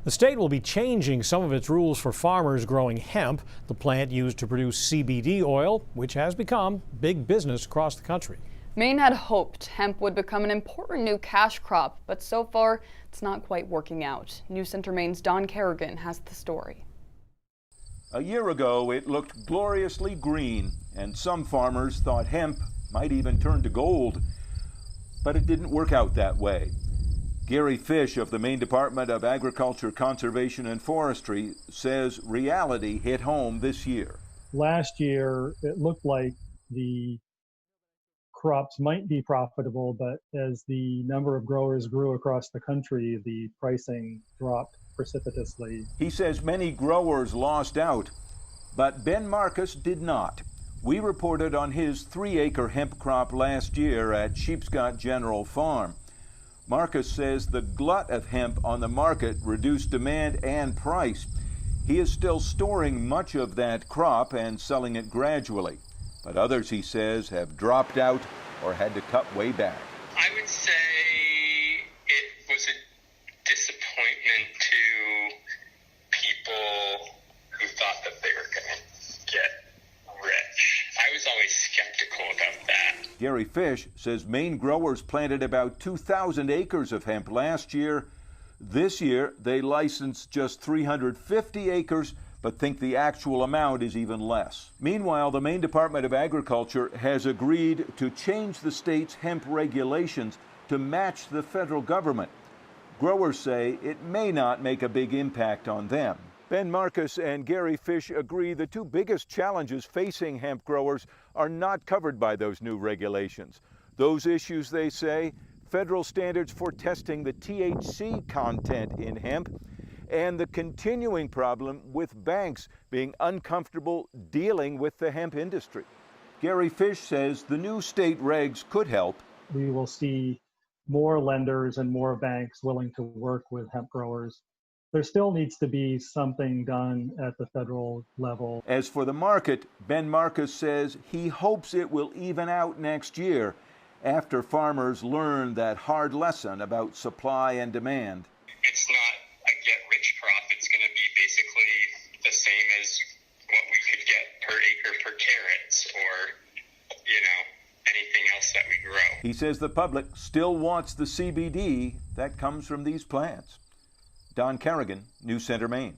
The state will be changing some of its rules for farmers growing hemp, the plant used to produce CBD oil, which has become big business across the country. Maine had hoped hemp would become an important new cash crop, but so far it's not quite working out. News Center Maine's Don Kerrigan has the story. A year ago, it looked gloriously green, and some farmers thought hemp might even turn to gold. But it didn't work out that way. Gary Fish of the Maine Department of Agriculture, Conservation and Forestry says reality hit home this year. Last year, it looked like the crops might be profitable, but as the number of growers grew across the country, the pricing dropped precipitously. He says many growers lost out, but Ben Marcus did not. We reported on his 3-acre hemp crop last year at Sheepscott General Farm. Marcus says the glut of hemp on the market reduced demand and price. He is still storing much of that crop and selling it gradually. But others, he says, have dropped out or had to cut way back. I would say it was a disappointment to people who thought that they were going to get rich. I was always skeptical about that. Gary Fish says Maine growers planted about 2,000 acres of hemp last year. This year, they licensed just 350 acres, but think the actual amount is even less. Meanwhile, the Maine Department of Agriculture has agreed to change the state's hemp regulations to match the federal government. Growers say it may not make a big impact on them. Ben Marcus and Gary Fish agree the two biggest challenges facing hemp growers are not covered by those new regulations. Those issues, they say, federal standards for testing the THC content in hemp, and the continuing problem with banks being uncomfortable dealing with the hemp industry. Gary Fish says the new state regs could help. We will see more lenders and more banks willing to work with hemp growers. There still needs to be something done at the federal level. As for the market, Ben Marcus says he hopes it will even out next year after farmers learn that hard lesson about supply and demand. It's not a get-rich crop. It's going to be basically the same as what we could get per acre for carrots or, anything else that we grow. He says the public still wants the CBD that comes from these plants. Don Kerrigan, News Center, Maine.